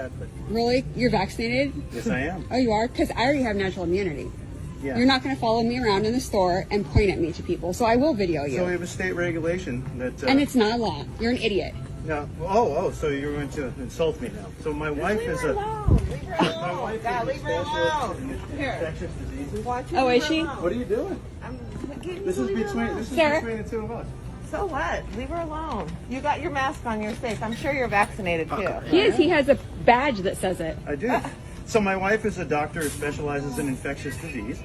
that, but Really? You're vaccinated? yes, I am. Oh, you are? Because I already have natural immunity. Yeah. You're not going to follow me around in the store and point at me to people, so I will video you. So we have a state regulation that. And it's not a law. You're an idiot. No. Oh, so you're going to insult me now. So my wife is a. Leave her alone. Here. Infectious diseases. Oh, is she? What are you doing? This is between Sarah? the two of us. So what? Leave her alone. You got your mask on. You're safe. I'm sure you're vaccinated too. He is. He has a badge that says it. I do. So my wife is a doctor who specializes in infectious disease.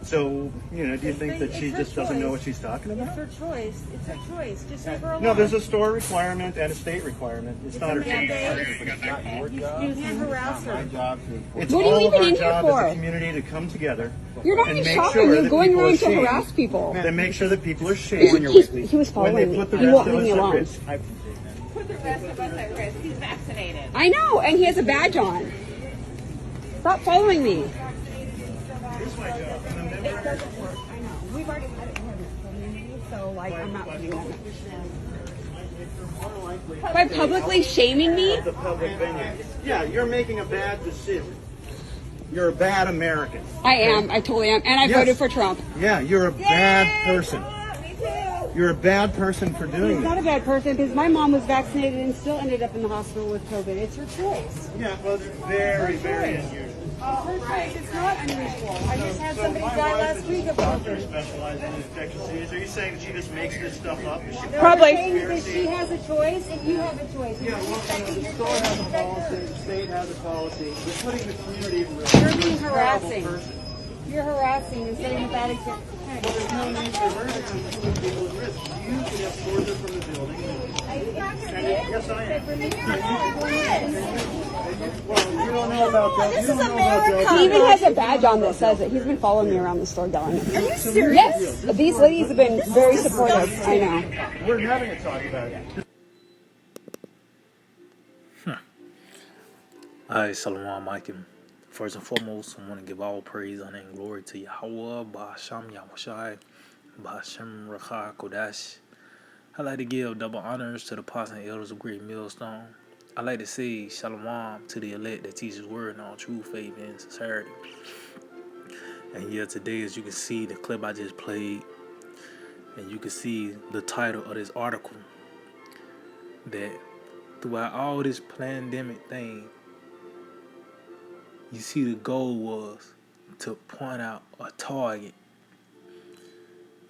So, do you think that she just doesn't know what she's talking about? It's her choice. It's her choice. Just leave her alone. No, there's a store requirement and a state requirement. It's not her choice. You can't harass her. It's What are you all of even our in here job for? as a community to come together You're not and even make shopping. sure You're that going people are around to shamed. harass people. Then make sure that people are He, shamed he was when they following me. put the He rest won't of leave me us at alone. risk. Put the rest of us at risk. He's vaccinated. I know, and he has a badge on. Stop following me. Here's my job. And I'm It doesn't work. I know. We've already had it in the community, so I'm not doing that. By publicly shaming me? the public venue. Yeah, you're making a bad decision. You're a bad American. I am. I totally am. And I Yes. voted for Trump. Yeah, you're a bad person. Me too. You're a bad person for doing He's not that. a bad person because my mom was vaccinated and still ended up in the hospital with COVID. It's her choice. Yeah, well, it's very, very unusual. It's her choice. It's not unusual. I just had somebody my die wife last is week a of doctor COVID. specializing in infectious disease. Are you saying that she just makes this stuff up? Is she Probably. conspiracy? That she has a choice and you have a choice. Yeah, well, the store has a policy, the state has a policy. You're putting the community at risk. You're being a terrible harassing. person. You're harassing and setting a bad example. Well, there's no need for her to put people at risk. You should have further from the building. Yes, I am. Well, you don't know about that. You don't know about that. He even has a badge on that says it. He's been following me around the store, Dylan. Are you serious? Yes. These ladies have been very supportive. I know. We're having a talk about it. Alright, Shalom Alaikum. First and foremost, I want to give all praise, honor, and glory to Yahweh, Ba'asham Yahushai, Ba'asham Rakha Kodash. I like to give double honors to the apostles and elders of Great Millstone. I like to say Shalom to the elect that teaches word and all true faith and sincerity. And yeah, today, as you can see, the clip I just played, and you can see the title of this article, that throughout all this pandemic thing, you see the goal was to point out a target.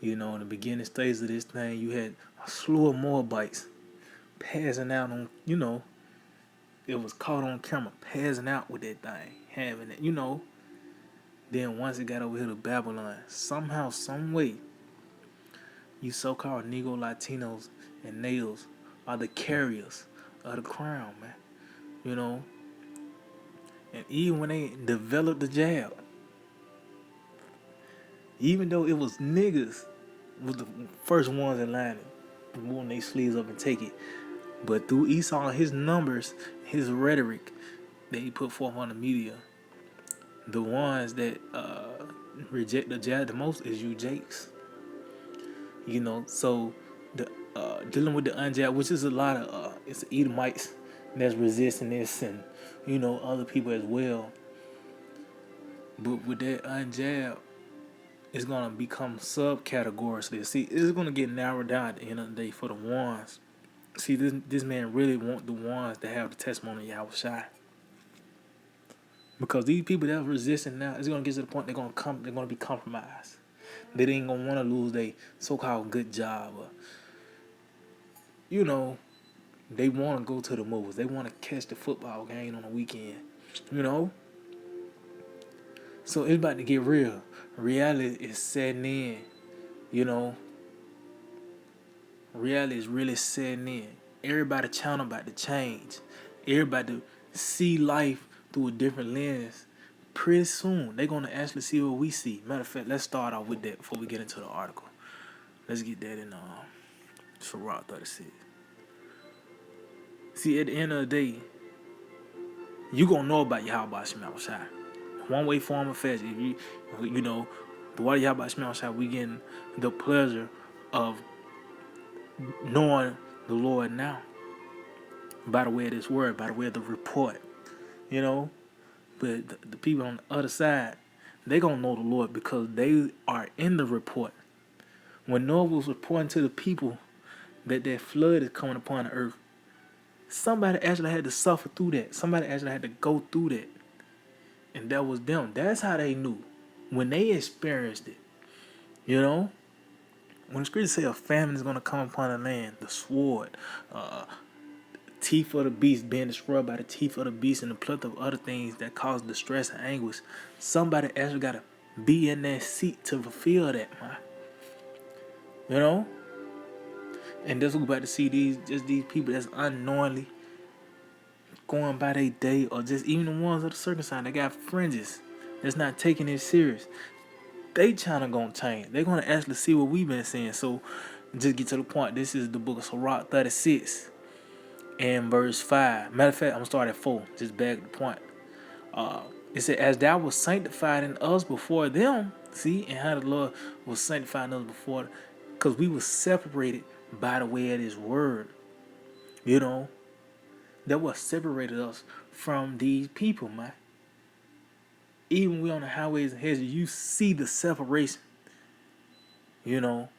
In the beginning stages of this thing, you had a slew of Moabites passing out on, it was caught on camera, passing out with that thing, having it, Then once it got over here to Babylon, somehow, some way, you so-called Negro Latinos and natives are the carriers of the crown, man. And even when they developed the jab, even though it was niggas was the first ones in line to roll their sleeves up and take it, but through Esau and his numbers, his rhetoric that he put forth on the media, the ones that reject the jab the most is you Jakes. So the dealing with the unjab, which is a lot of it's Edomites that's resisting this, and other people as well. But with that unjab, it's gonna become subcategories. See, it's gonna get narrowed down at the end of the day for the ones. See, this man really want the ones that have the testimony of Yahushua. Because these people that are resisting now, it's gonna get to the point they're gonna be compromised. They ain't gonna wanna lose their so-called good job, or, they wanna go to the movies. They wanna catch the football game on the weekend. So it's about to get real. Reality is setting in, Reality is really setting in. Everybody channel about to change. Everybody to see life through a different lens. Pretty soon, they're going to actually see what we see. Matter of fact, let's start off with that before we get into the article. Let's get that in Sirach 36. See, at the end of the day, you going to know about Yahweh Shema Shai. One way, form, or fashion. If the water Yahweh Shema Shai, we getting the pleasure of knowing the Lord now. By the way of this word, by the way of the report. you know. But the people on the other side, they gonna know the Lord because they are in the report. When Noah was reporting to the people that flood is coming upon the earth, somebody actually had to suffer through that. Somebody actually had to go through that. And that was them. That's how they knew. When they experienced it. You know? When the scriptures say a famine is going to come upon the land, the sword, teeth of the beast being destroyed by the teeth of the beast and the plethora of other things that cause distress and anguish, somebody actually got to be in that seat to fulfill that, man. You know? And this we're about to see these people that's unknowingly going by their day, or just even the ones of the circumcised that got fringes that's not taking it serious. They China gonna change. They're gonna actually see what we've been seeing. So just get to the point. This is the book of Sirach 36 and verse 5. Matter of fact, I'm gonna start at 4. Just back the point. It said, as thou was sanctified in us before them. See, and how the Lord was sanctifying us before, because we were separated by the way of his word. You know, that what separated us from these people, man. Even we on the highways and hedges, you see the separation. You know,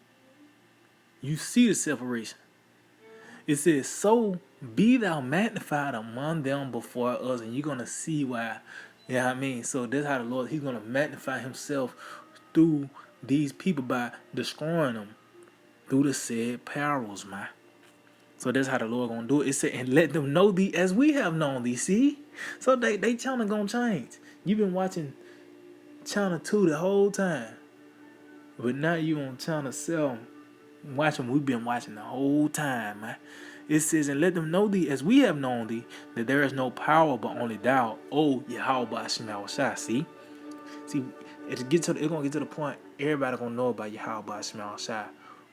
you see the separation. It says, so be thou magnified among them before us, and you're going to see why. You know what I mean? So that's how the Lord, he's going to magnify himself through these people by destroying them through the said parables, man. So that's how the Lord going to do it. It said, and let them know thee as we have known thee. See? So they China going to change. You've been watching China 2 the whole time. But now you on China 7. Watching, we've been watching the whole time, man. It says, and let them know thee as we have known thee, that there is no power but only thou, O Yahweh Shema Shai. See, it's gonna get to the point. Everybody gonna know about Yahweh Shema Shai,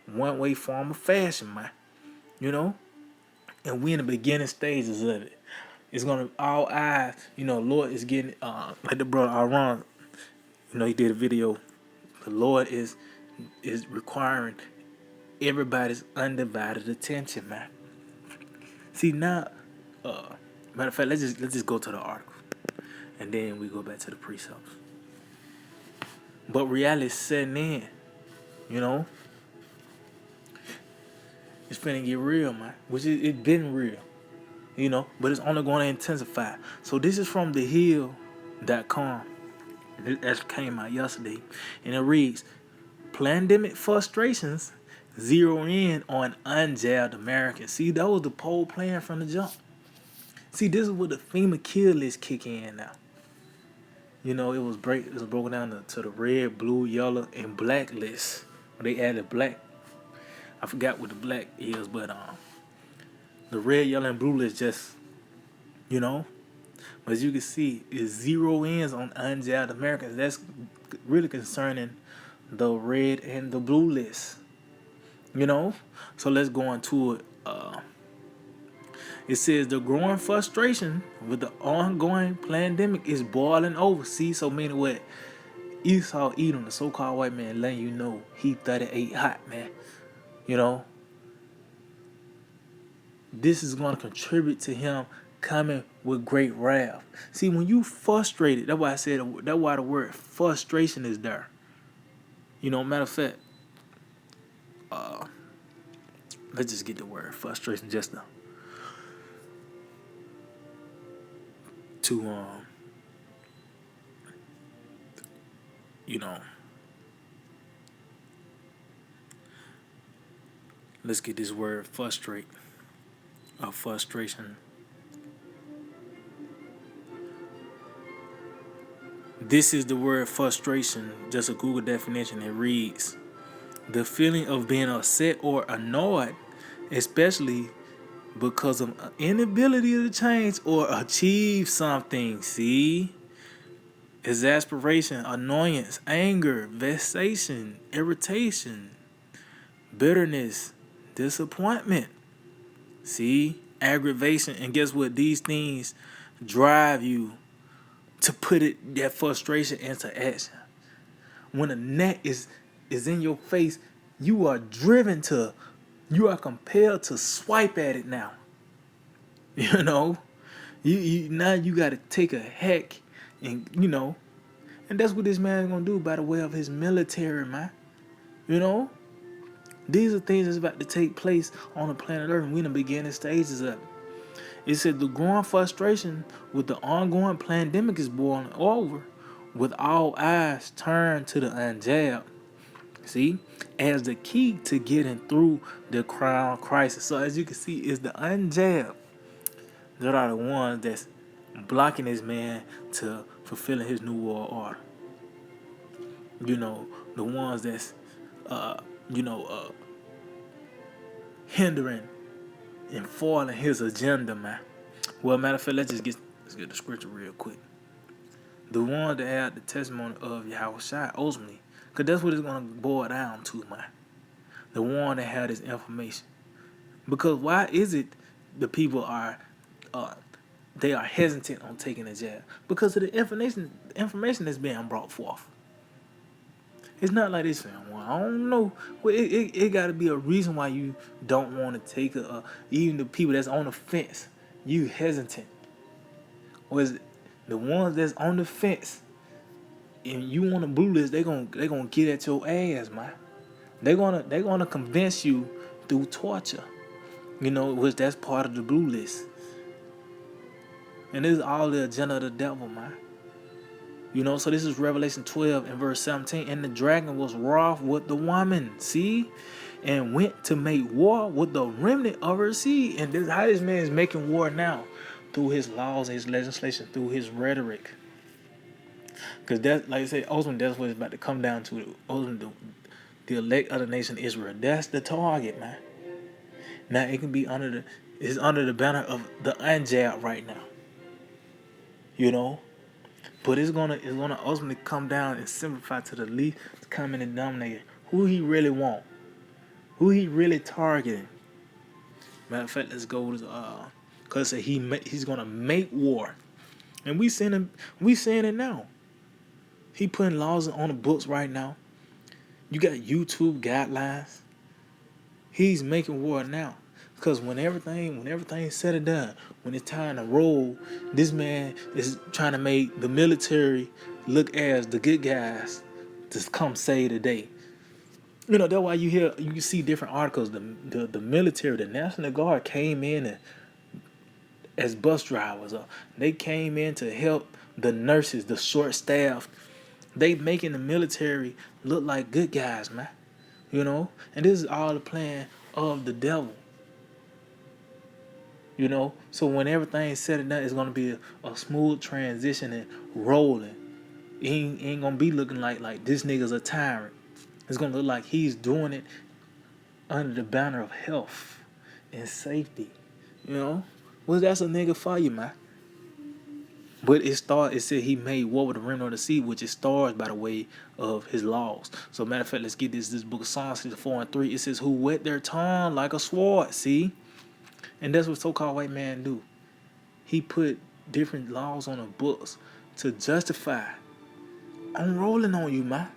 one way, form, or fashion, man. You know, and we in the beginning stages of it. It's gonna all eyes. You know, Lord is getting like the brother Aaron. You know, he did a video. The Lord is requiring everybody's undivided attention, man. See now, matter of fact, let's just go to the article, and then we go back to the precepts. But reality setting in, you know, it's finna get real, man. Which it's been real, you know, but it's only going to intensify. So this is from thehill.com. That came out yesterday, and it reads, "Pandemic frustrations zero in on unjabbed Americans." See, that was the poll plan from the jump. See, this is what the FEMA kill list kick in now. You know, it was broken down to the red, blue, yellow, and black list. They added black. I forgot what the black is, but the red, yellow, and blue list just, you know. But as you can see, is zero ins on unjabbed Americans. That's really concerning the red and the blue list. You know? So let's go into it. It says the growing frustration with the ongoing pandemic is boiling over. See, so meaning what? Esau Edom, the so-called white man, letting you know he 38 hot, man. You know? This is going to contribute to him coming with great wrath. See, when you frustrated, that's why I said, that's why the word frustration is there. You know, matter of fact, let's just get the word frustration just now. You know, let's get this word frustrate, or frustration. This is the word frustration, just a Google definition. It reads, the feeling of being upset or annoyed, especially because of inability to change or achieve something. See? Exasperation, annoyance, anger, vexation, irritation, bitterness, disappointment. See? Aggravation. And guess what? These things drive you to put that frustration into action. When a net is in your face, you are compelled to swipe at it now. You know? You now you got to take a hack, and and that's what this man is gonna do by the way of his military, man. You know, these are things that's about to take place on the planet Earth, and we in the beginning stages of it. It said the growing frustration with the ongoing pandemic is boiling over, with all eyes turned to the unjabbed. See, as the key to getting through the crown crisis. So as you can see, it's the unjabbed that are the ones that's blocking this man to fulfilling his new world order. The ones that's hindering and foiling his agenda, man. Well, matter of fact, let's get the scripture real quick. The one that had the testimony of Yahweh Shai ultimately, because that's what it's gonna boil down to, man. The one that had this information. Because why is it the people are they are hesitant on taking a jab? Because of the information that's being brought forth. It's not like this, fam. Well, I don't know. Well, it got to be a reason why you don't want to take even the people that's on the fence, you hesitant. Or is it the ones that's on the fence and you want a blue list, they gonna get at your ass, man. They're gonna convince you through torture. Which that's part of the blue list. And this is all the agenda of the devil, man. So this is Revelation 12 and verse 17. And the dragon was wroth with the woman, see? And went to make war with the remnant of her seed. And this how this man is making war now. Through his laws, his legislation, through his rhetoric. Because that, like I say, ultimately that's what it's about to come down to. Ultimately, the elect of the nation Israel. That's the target, man. Now it can be under the banner of the unjabbed right now. But it's gonna ultimately come down and simplify to the least common denominator. Who he really want, who he really targeting. Matter of fact, let's go to cause he's gonna make war, and we seeing it now. He putting laws on the books right now. You got YouTube guidelines. He's making war now. Because when everything's said and done, when it's time to roll, this man is trying to make the military look as the good guys to come save the day. That's why you see different articles. The military, the National Guard came in as bus drivers. They came in to help the nurses, the short staff. They making the military look like good guys, man. And this is all the plan of the devil. So when everything's said and done, it's gonna be a smooth transition and rolling. He ain't gonna be looking like this nigga's a tyrant. It's gonna look like he's doing it under the banner of health and safety. Well, that's a nigga for you, man. But it said he made war with the remnant of the sea, which it starts by the way of his laws. So matter of fact, let's get this book of Psalms 4 and 3. It says, who whet their tongue like a sword, see? And that's what so-called white man do. He put different laws on the books to justify unrolling on you, man.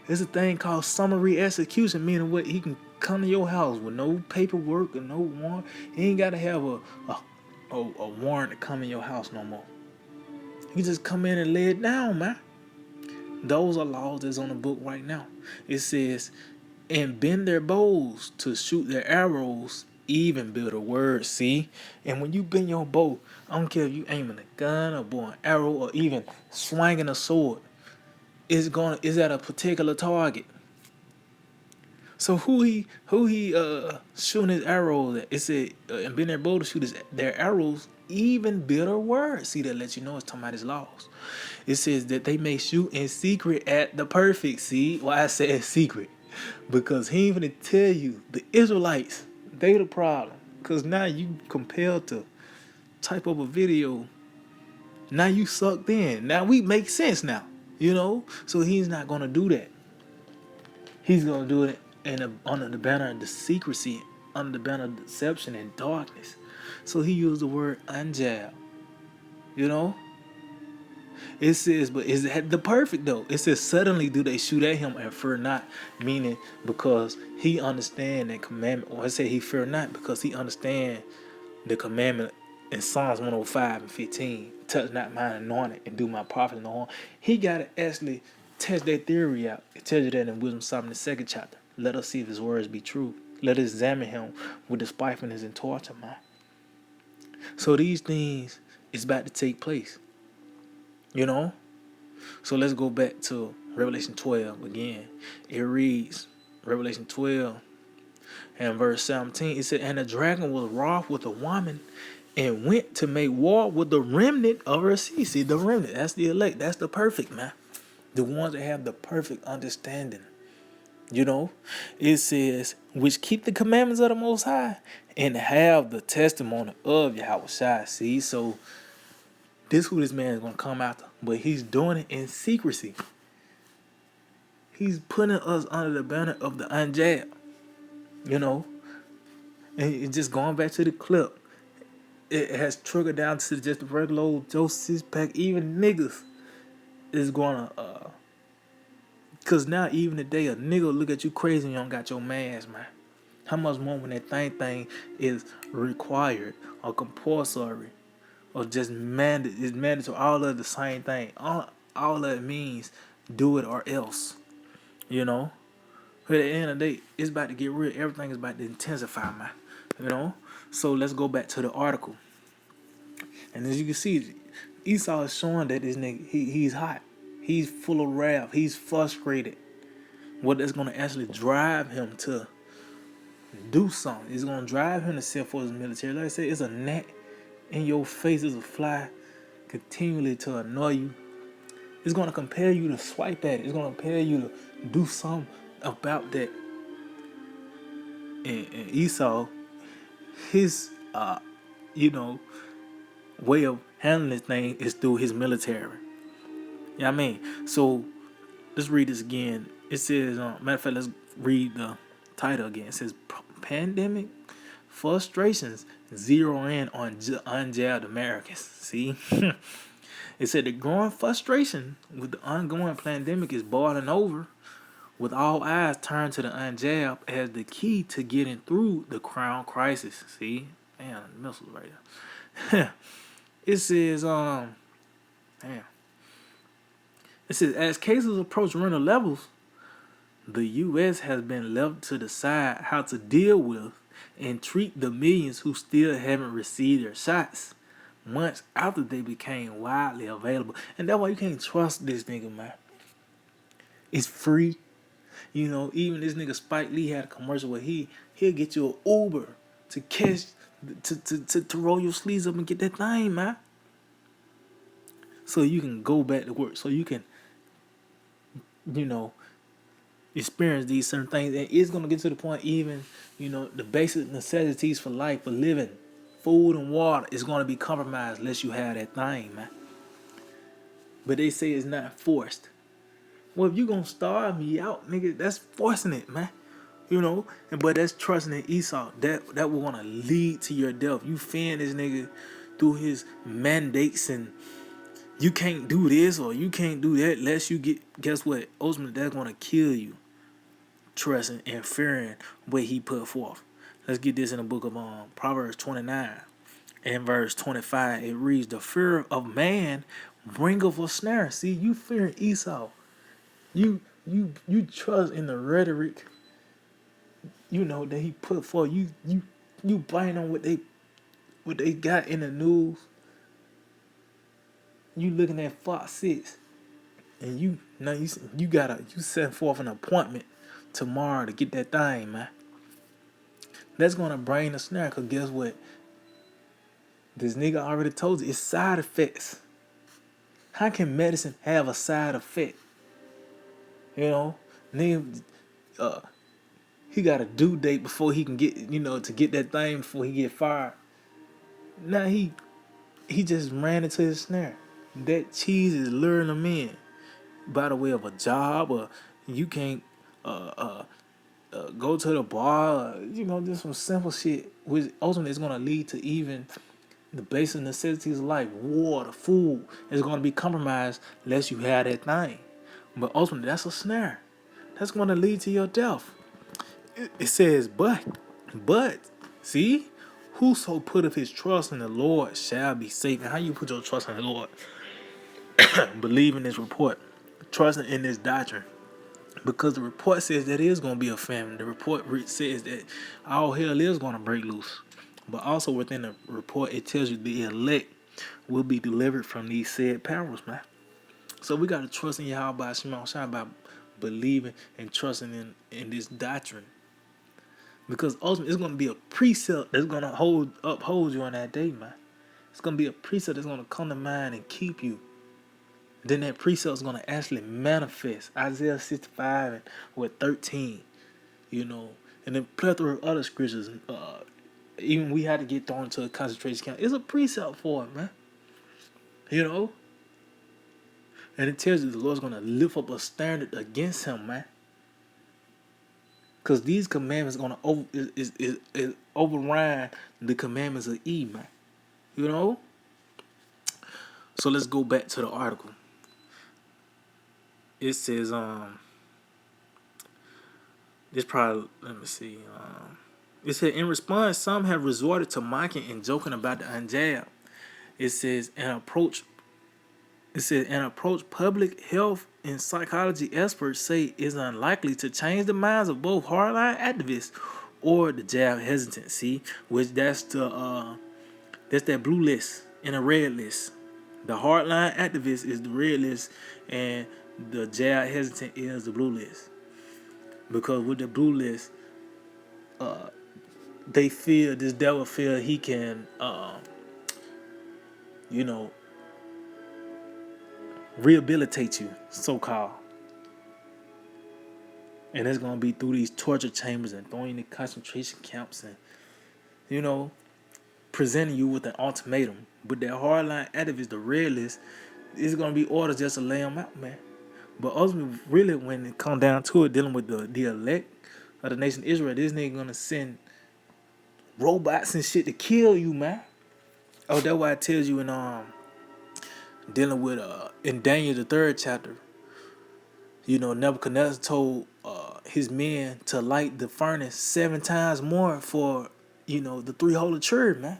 There's a thing called summary execution, meaning what he can come to your house with no paperwork or no warrant. He ain't got to have a warrant to come in your house no more. He just come in and lay it down, man. Those are laws that's on the book right now. It says, and bend their bows to shoot their arrows, even build a word, see? And when you bend your bow, I don't care if you aiming a gun or bow an arrow or even swinging a sword, is at a particular target. So who he shooting his arrows at? It said, and bend their bow to shoot their arrows, even build a word. See, that lets you know it's talking about his laws. It says that they may shoot in secret at the perfect. See why I said secret? Because he ain't gonna tell you the Israelites, they the problem. Because now you compelled to type up a video. Now you sucked in. Now we make sense now. So he's not gonna do that. He's gonna do it under the banner of the secrecy, under the banner of deception and darkness. So he used the word unjab. It says, but is that the perfect though? It says, suddenly do they shoot at him and fear not, meaning because he understand that commandment, or I say he fear not because he understand the commandment in Psalms 105:15, touch not mine anointed and do my prophet no harm. He got to actually test that theory out. It tells you that in Wisdom Solomon, the second chapter. Let us see if his words be true. Let us examine him with despitefulness and torture, man. So these things is about to take place, you know? So let's go back to Revelation 12 again. It reads, Revelation 12 and verse 17, it said, and the dragon was wroth with the woman and went to make war with the remnant of her seed. See, the remnant, that's the elect, that's the perfect, man. The ones that have the perfect understanding. You know, it says, which keep the commandments of the Most High and have the testimony of Yahweh. See, so this who this man is going to come after, but he's doing it in secrecy. He's putting us under the banner of the unjab, you know, and it's just going back to the clip. It has triggered down to just the regular old Joe Sixpack, even niggas is going to, because now even today, a nigga look at you crazy and you don't got your mask, man. How much more when that thing is required or compulsory or just is mandatory, all of the same thing. All that means, do it or else, you know. But at the end of the day, it's about to get real. Everything is about to intensify, man, you know. So let's go back to the article. And as you can see, Esau is showing that this nigga, he's hot. He's full of wrath. He's frustrated. What that's going to actually drive him to do something. It's going to drive him to send for his military. Like I said, it's a gnat in your face. It's a fly continually to annoy you. It's going to compel you to swipe at it. It's going to compel you to do something about that. And Esau, his, way of handling this thing is through his military. You know what I mean? So let's read this again. It says, matter of fact, let's read the title again. It says, Pandemic Frustrations Zero In on Unjabbed Americans. See? It said the growing frustration with the ongoing pandemic is boiling over, with all eyes turned to the unjabbed as the key to getting through the crown crisis. See? Man, missiles right there. It says, It says, as cases approach record levels, the U.S. has been left to decide how to deal with and treat the millions who still haven't received their shots months after they became widely available. And that's why you can't trust this nigga, man. It's free. You know, even this nigga Spike Lee had a commercial where he'll get you an Uber to catch, to roll your sleeves up and get that thing, man. So you can go back to work. So you can, experience these certain things. And it's going to get to the point even, the basic necessities for life, for living, food and water is going to be compromised unless you have that thing, man. But they say it's not forced. Well, if you going to starve me out, nigga, that's forcing it, man. But that's trusting in Esau. That will want to lead to your death. You fan this nigga through his mandates and you can't do this or you can't do that unless you guess what? Ultimately, that's going to kill you. Trusting and fearing what he put forth. Let's get this in the book of Proverbs 29 and verse 25. It reads, the fear of man bringeth a snare. See, you fearing Esau. You trust in the rhetoric, that he put forth. You biting on what they got in the news. You looking at Fox 6 and you send forth an appointment tomorrow to get that thing, man. That's gonna bring a snare, cause guess what? This nigga already told you it's side effects. How can medicine have a side effect? Nigga, he got a due date before he can get, to get that thing before he get fired. Now he just ran into his snare. That cheese is luring him in by the way of a job, or you can't go to the bar, just some simple shit, which ultimately is going to lead to even the basic necessities of life, water, food, is going to be compromised unless you have that thing. But ultimately, that's a snare. That's going to lead to your death. It says, but, see, Whoso putteth his trust in the Lord shall be safe. And how you put your trust in the Lord? Believe in this report. Trusting in this doctrine. Because the report says that it is going to be a famine. The report says that all hell is going to break loose. But also within the report, it tells you the elect will be delivered from these said perils, man. So we got to trust in Yahweh Shema Shai by believing and trusting in this doctrine. Because ultimately, it's going to be a precept that's going to uphold you on that day, man. It's going to be a precept that's going to come to mind and keep you. Then that precept is going to actually manifest. Isaiah 65 and 13, you know. And then plethora of other scriptures. Even we had to get thrown into a concentration camp. It's a precept for it, man. You know. And it tells you the Lord's going to lift up a standard against him, man. Because these commandments are going to override the commandments of Eve, man. You know? So let's go back to the article. It says, this probably, let me see. It said, in response, some have resorted to mocking and joking about the unjab. It says, an approach public health and psychology experts say is unlikely to change the minds of both hardline activists or the jab hesitancy, which that's that blue list and a red list. The hardline activist is the red list, and the jab hesitant is the blue list. Because with the blue list, they feel this devil feel he can, rehabilitate you, so called. And it's gonna be through these torture chambers and throwing you in concentration camps and, presenting you with an ultimatum. But that hardline activist, the red list, is gonna be orders just to lay them out, man. But ultimately, really, when it comes down to it, dealing with the elect of the nation of Israel, this nigga gonna send robots and shit to kill you, man. Oh, that's why it tells you in dealing with in Daniel the 3rd chapter, Nebuchadnezzar told his men to light the furnace 7 times more for the 3 holy children, man.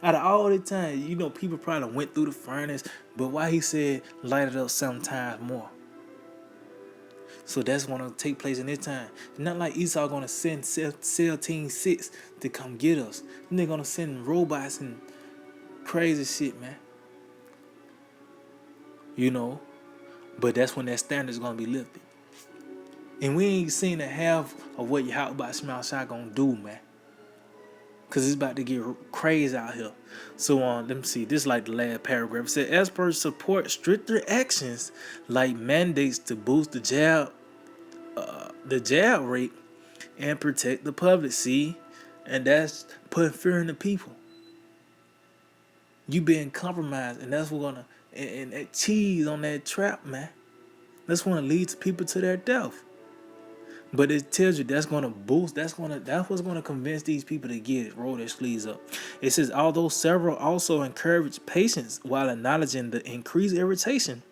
Out of all the time, people probably went through the furnace, but why he said light it up 7 times more? So that's going to take place in this time. Not like Esau going to send Cell Team 6 to come get us. They're going to send robots and crazy shit, man. But that's when that standard is going to be lifted. And we ain't seen the half of what Yahweh Shema Shai going to do, man. Because it's about to get crazy out here. So let me see. This is like the last paragraph. It said, experts support stricter actions like mandates to boost the jab rate and protect the public. See? And that's putting fear in the people. You being compromised. And that's what's going to... And that cheese on that trap, man. That's going to lead to people to their death. But it tells you that's going to boost. That's what's going to convince these people to get it. Roll their sleeves up. It says, although several also encourage patience while acknowledging the increased irritation,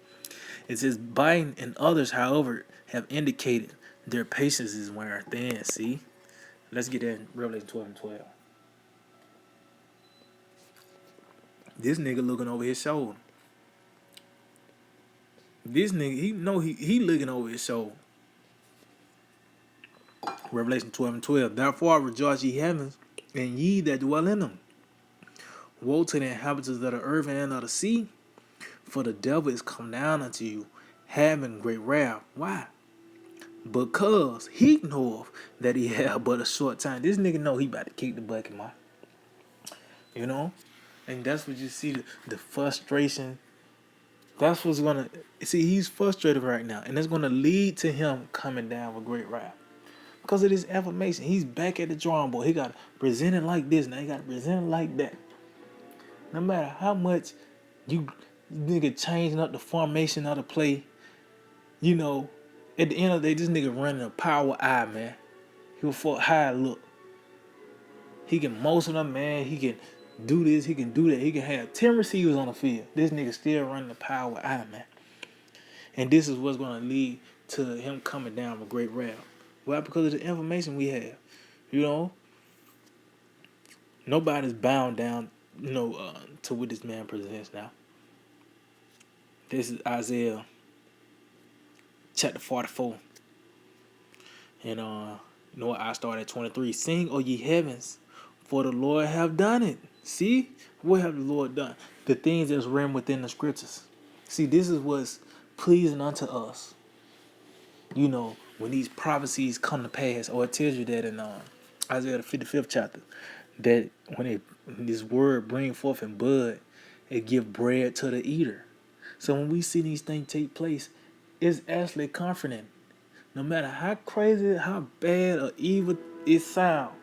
it says Biden and others, however, have indicated their patience is wearing thin. See? Let's get that in Revelation 12 and 12. This nigga looking over his shoulder. This nigga, he looking over his shoulder. Revelation 12 and 12. Therefore rejoice ye heavens, and ye that dwell in them. Woe to the inhabitants of the earth and of the sea, for the devil is come down unto you, having great wrath. Why? Because he knoweth that he have but a short time. This nigga know he about to kick the bucket, man. And that's what you see, the frustration. That's what's gonna see. He's frustrated right now, and it's gonna lead to him coming down with great wrath. Because of this affirmation, he's back at the drawing board. He got to present it like this. Now he got to present it like that. No matter how much you nigga changing up the formation of the play, at the end of the day, this nigga running a power eye, man. He'll fuck high look. He can motion them, man. He can do this. He can do that. He can have 10 receivers on the field. This nigga still running a power eye, man. And this is what's going to lead to him coming down with great wrath. Why? Because of the information we have, Nobody's bound down, to what this man presents now. This is Isaiah chapter 44. And I started at 23. Sing, O ye heavens, for the Lord have done it. See? What have the Lord done? The things that's written within the scriptures. See, this is what's pleasing unto us. When these prophecies come to pass, or it tells you that in Isaiah the 55th chapter, that when this word bring forth in bud, it give bread to the eater. So when we see these things take place, it's actually comforting. No matter how crazy, how bad or evil it sound,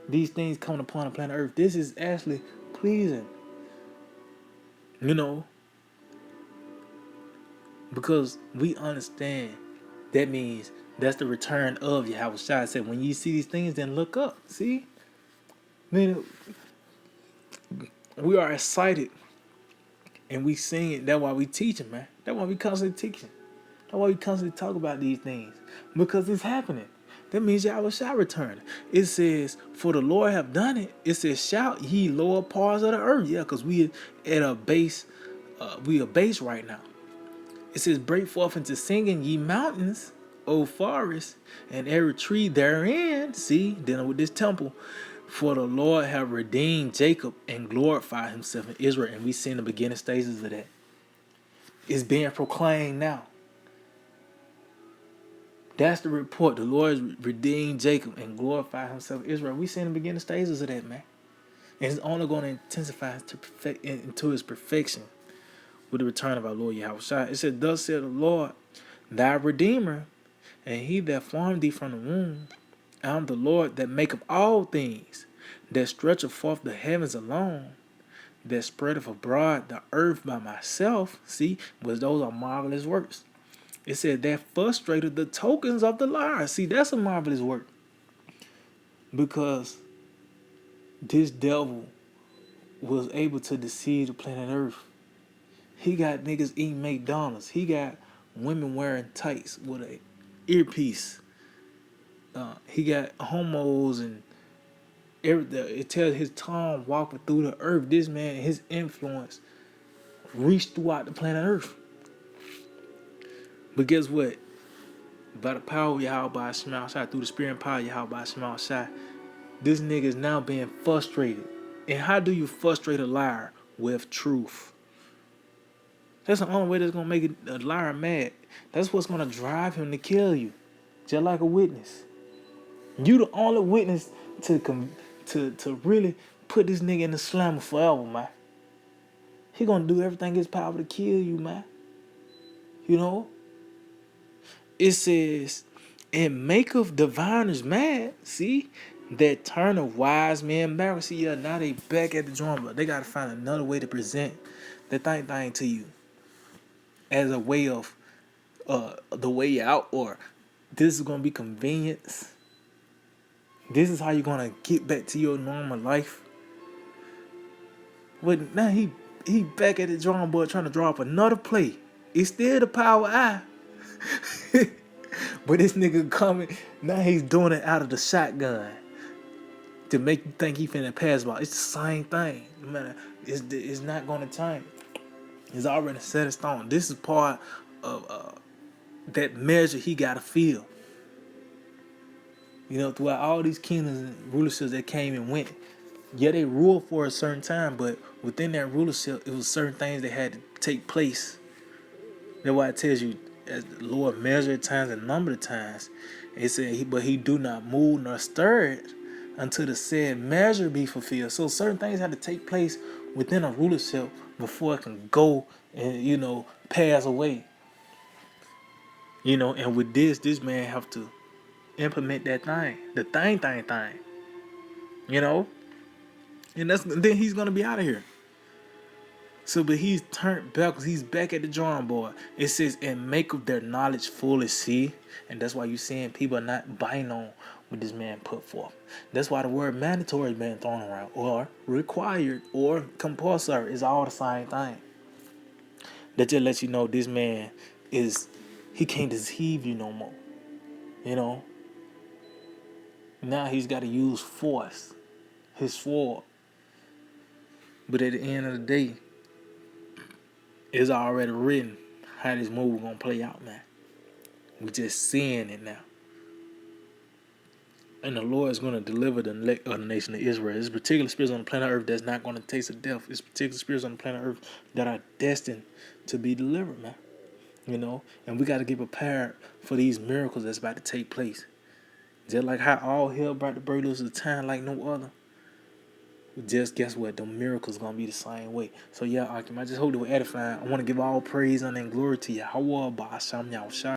these things coming upon the planet Earth, this is actually pleasing. Because we understand that means that's the return of Yahweh Shai. Said, when you see these things, then look up. See? Then we are excited and we sing it. That's why we teaching, man. That's why we constantly teaching. That's why we constantly talk about these things. Because it's happening. That means Yahweh shall return. It says, for the Lord have done it. It says, shout ye lower parts of the earth. Yeah, because we at a base, we are base right now. It says, break forth into singing, ye mountains, O forest, and every tree therein. See, dealing with this temple. For the Lord have redeemed Jacob and glorified himself in Israel. And we see in the beginning stages of that. It's being proclaimed now. That's the report. The Lord redeemed Jacob and glorified himself in Israel. We see in the beginning stages of that, man. And it's only going to intensify into its perfection with the return of our Lord Yahweh Shai. It said, thus said the Lord, thy Redeemer, and he that formed thee from the womb. I am the Lord that maketh all things, that stretcheth forth the heavens alone, that spreadeth abroad the earth by myself. See, but those are marvelous works. It said that frustrated the tokens of the liars. See, that's a marvelous work. Because this devil was able to deceive the planet Earth. He got niggas eating McDonald's. He got women wearing tights with a earpiece. He got homos and everything. It tells his tongue walking through the earth. This man, his influence reached throughout the planet Earth. But guess what? By the power of Yahweh Shai, through the spirit and power of Yahweh Shai, this nigga is now being frustrated. And how do you frustrate a liar? With truth. That's the only way that's going to make a liar mad. That's what's going to drive him to kill you. Just like a witness. You the only witness to really put this nigga in the slammer forever, man. He going to do everything in his power to kill you, man. It says, and maketh diviners mad, see, that turn of wise men back. See, yeah, now they back at the drawing board. They got to find another way to present the thing to you as a way of the way out, or this is going to be convenience. This is how you're going to get back to your normal life. But now he back at the drawing board trying to draw up another play. It's still the power eye. But this nigga coming, now he's doing it out of the shotgun to make you think he finna pass by. It's the same thing. Man, it's not gonna change. It's already set in stone. This is part of that measure he gotta feel. Throughout all these kingdoms and rulerships that came and went, yeah, they ruled for a certain time, but within that rulership, it was certain things that had to take place. That's why it tells you, as the Lord measured times and number of times, it said, but he do not move nor stir it until the said measure be fulfilled. So certain things have to take place within a rulership before it can go and, pass away. And with this man have to implement that thing. The thing. And then he's going to be out of here. So, but he's turned back because he's back at the drawing board. It says, and make of their knowledge fully, see? And that's why you're seeing people are not biting on what this man put forth. That's why the word mandatory is being thrown around, or required, or compulsory is all the same thing. That just lets you know this man he can't deceive you no more. Now he's got to use force, his sword, But at the end of the day, it's already written how this movie gonna play out, man. We just seeing it now. And the Lord is going to deliver the elect of the nation of Israel. There's particular spirits on the planet Earth that's not going to taste of death. There's particular spirits on the planet Earth that are destined to be delivered, man. You know, and we got to get prepared for these miracles that's about to take place. Just like how all hell brought the burglars to time like no other. Just guess what? The miracles gonna be the same way. So yeah, Akim, I just hope they were edifying. I want to give all praise and glory to Yahweh Ba'asam Yahushua.